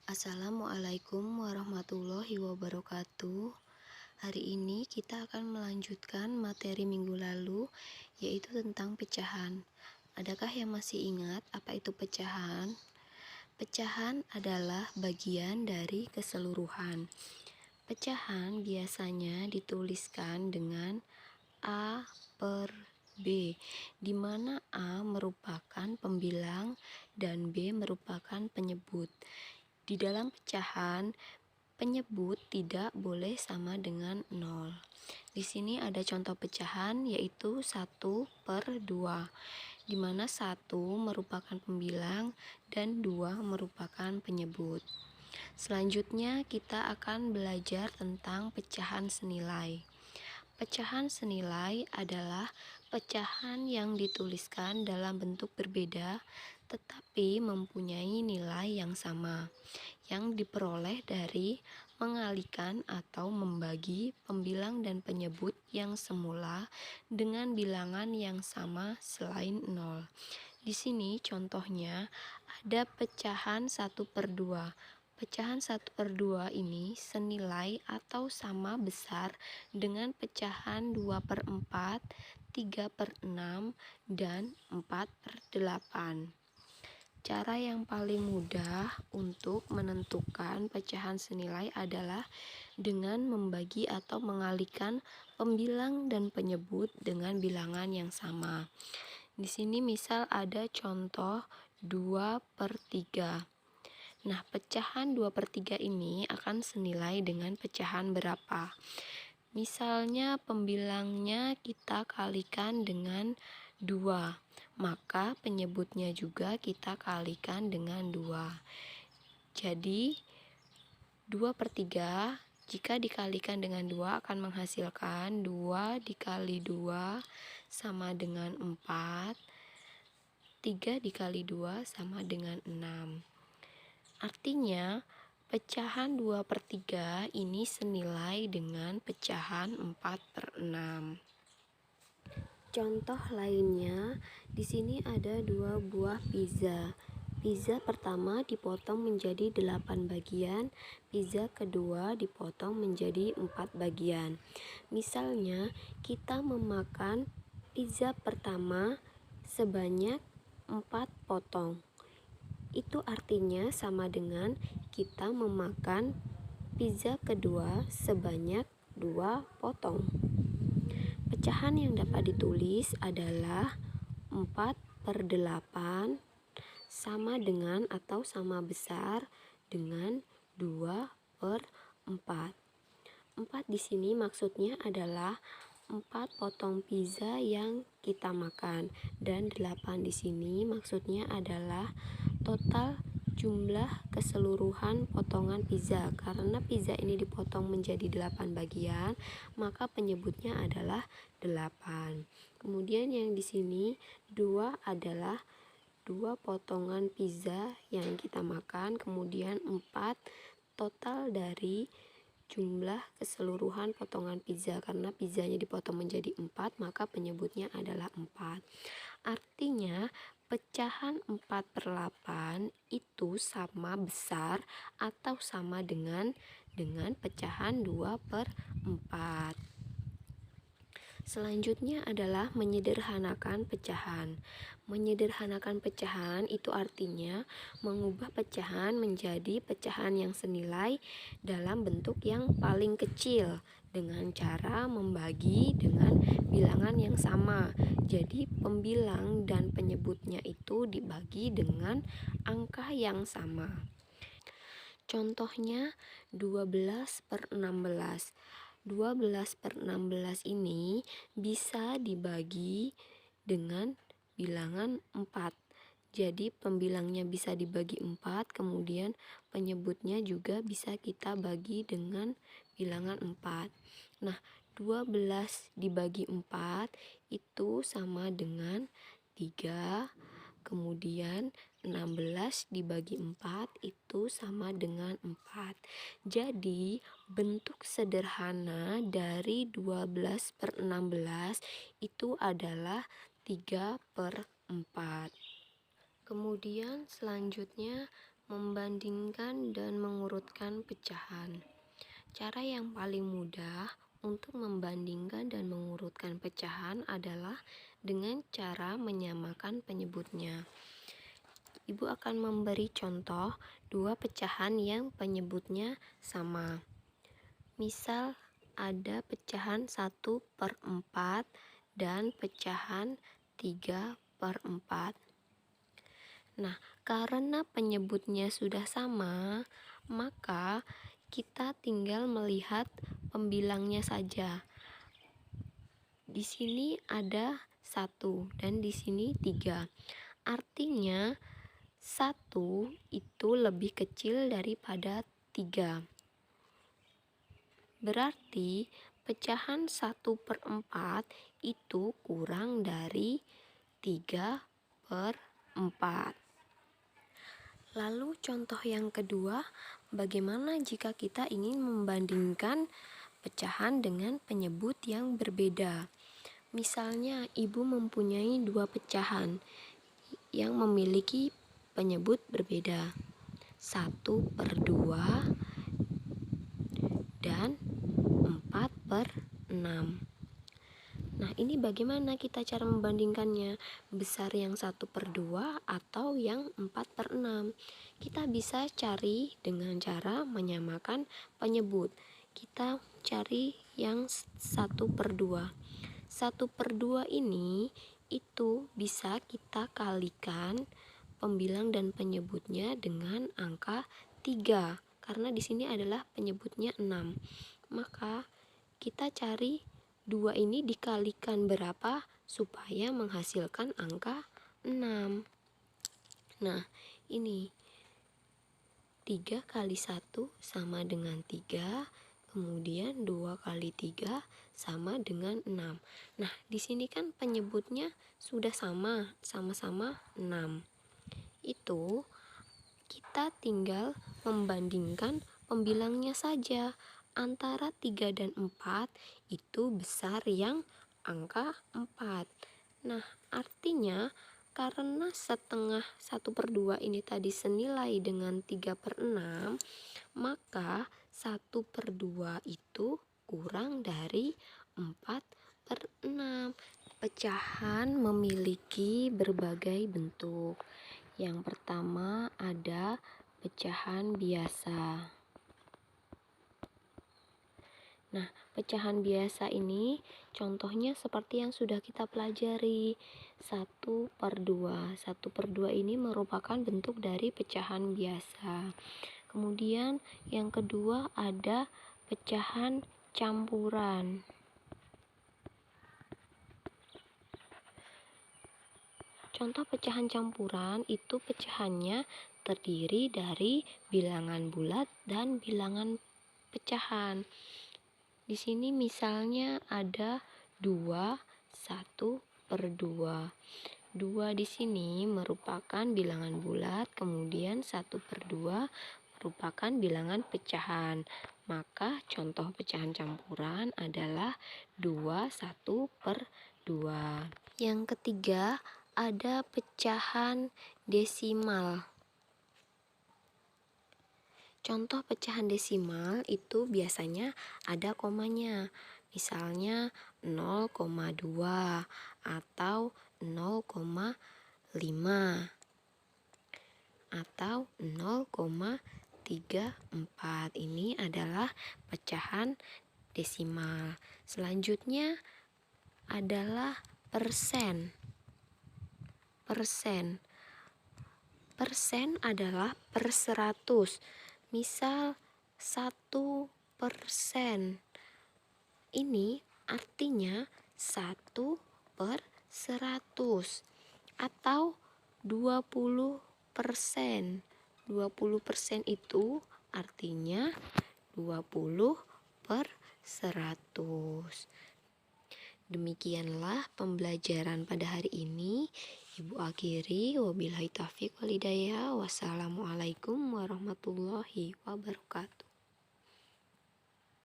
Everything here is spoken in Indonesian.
Assalamualaikum warahmatullahi wabarakatuh. Hari ini kita akan melanjutkan materi minggu lalu, yaitu tentang pecahan. Adakah yang masih ingat apa itu pecahan? Pecahan adalah bagian dari keseluruhan. Pecahan biasanya dituliskan dengan A per B, di mana A merupakan pembilang dan B merupakan penyebut. Di dalam pecahan, penyebut tidak boleh sama dengan 0. Di sini ada contoh pecahan yaitu 1/2, di mana 1 merupakan pembilang dan 2 merupakan penyebut. Selanjutnya kita akan belajar tentang pecahan senilai. Pecahan senilai adalah pecahan yang dituliskan dalam bentuk berbeda tetapi mempunyai nilai yang sama, yang diperoleh dari mengalihkan atau membagi pembilang dan penyebut yang semula dengan bilangan yang sama selain 0. Di sini contohnya ada pecahan 1/2. Pecahan 1/2 ini senilai atau sama besar dengan pecahan 2/4, 3/6, dan 4/8. Cara yang paling mudah untuk menentukan pecahan senilai adalah dengan membagi atau mengalihkan pembilang dan penyebut dengan bilangan yang sama. Di sini misal ada contoh 2/3. Nah, pecahan 2/3 ini akan senilai dengan pecahan berapa? Misalnya pembilangnya kita kalikan dengan 2, maka penyebutnya juga kita kalikan dengan 2. Jadi 2/3 jika dikalikan dengan 2 akan menghasilkan 2 dikali 2 sama dengan 4, 3 dikali 2 sama dengan 6. Artinya, pecahan 2/3 ini senilai dengan pecahan 4/6. Contoh lainnya, di sini ada 2 buah pizza. Pizza pertama dipotong menjadi 8 bagian, pizza kedua dipotong menjadi 4 bagian. Misalnya, kita memakan pizza pertama sebanyak 4 potong. Itu artinya sama dengan kita memakan pizza kedua sebanyak 2 potong. Pecahan yang dapat ditulis adalah 4/8 sama dengan atau sama besar dengan 2/4. 4 di sini maksudnya adalah 4 potong pizza yang kita makan, dan 8 di sini maksudnya adalah total jumlah keseluruhan potongan pizza. Karena pizza ini dipotong menjadi 8 bagian, maka penyebutnya adalah 8. Kemudian yang di sini 2 adalah 2 potongan pizza yang kita makan, kemudian 4 total dari jumlah keseluruhan potongan pizza. Karena pizzanya dipotong menjadi 4, maka penyebutnya adalah 4. Artinya pecahan 4/8 itu sama besar atau sama dengan pecahan 2/4. Selanjutnya adalah menyederhanakan pecahan. Menyederhanakan pecahan itu artinya mengubah pecahan menjadi pecahan yang senilai dalam bentuk yang paling kecil dengan cara membagi dengan bilangan yang sama. Jadi pembilang dan penyebutnya itu dibagi dengan angka yang sama. Contohnya 12/16. 12/16 ini bisa dibagi dengan bilangan 4. Jadi pembilangnya bisa dibagi 4, kemudian penyebutnya juga bisa kita bagi dengan bilangan 4. Nah, 12 dibagi 4 itu sama dengan 3. Kemudian 16 dibagi 4 itu sama dengan 4. Jadi bentuk sederhana dari 12/16 itu adalah 3/4. Kemudian selanjutnya Membandingkan dan mengurutkan pecahan. Cara yang paling mudah untuk membandingkan dan mengurutkan pecahan adalah dengan cara menyamakan penyebutnya. Ibu akan memberi contoh dua pecahan yang penyebutnya sama. Misal ada pecahan 1/4 dan pecahan 3/4. Nah, karena penyebutnya sudah sama, maka kita tinggal melihat pembilangnya saja. Di sini ada 1 dan di sini 3. Artinya 1 itu lebih kecil daripada 3. Berarti pecahan 1/4 itu kurang dari 3/4. Lalu contoh yang kedua, bagaimana jika kita ingin membandingkan pecahan dengan penyebut yang berbeda? Misalnya, ibu mempunyai dua pecahan yang memiliki penyebut berbeda, 1/2 dan 4/6. Nah, ini bagaimana kita cara membandingkannya? Besar yang 1/2 atau yang 4/6? Kita bisa cari dengan cara menyamakan penyebut. Kita cari yang 1/2. 1/2 ini itu bisa kita kalikan pembilang dan penyebutnya dengan angka 3. Karena di sini adalah penyebutnya 6. Maka kita cari 2 ini dikalikan berapa supaya menghasilkan angka 6. Nah, ini 3 kali 1 sama dengan 3, kemudian 2 kali 3 sama dengan 6. Nah, di sini kan penyebutnya sudah sama-sama 6. Itu kita tinggal membandingkan pembilangnya saja. Antara 3 dan 4 itu besar yang angka 4. Nah, artinya karena setengah 1/2 ini tadi senilai dengan 3/6, maka 1/2 itu kurang dari 4/6. Pecahan memiliki berbagai bentuk. Yang pertama ada pecahan biasa. Nah, pecahan biasa ini contohnya seperti yang sudah kita pelajari, 1/2. 1/2 ini merupakan bentuk dari pecahan biasa. Kemudian yang kedua ada pecahan campuran. Contoh pecahan campuran itu pecahannya terdiri dari bilangan bulat dan bilangan pecahan. Di sini misalnya ada 2, 1/2. 2 di sini merupakan bilangan bulat, kemudian 1/2 merupakan bilangan pecahan. Maka contoh pecahan campuran adalah 2, 1/2. Yang ketiga ada pecahan desimal. Contoh pecahan desimal itu biasanya ada komanya. Misalnya 0,2 atau 0,5 atau 0,34. Ini adalah pecahan desimal. Selanjutnya adalah persen. Persen adalah per 100. Misal 1%. Ini artinya 1/100 atau 20%. 20% itu artinya 20/100. Demikianlah pembelajaran pada hari ini. Ibu akhiri, wabillahi taufiq wal hidayah. Wassalamualaikum warahmatullahi wabarakatuh.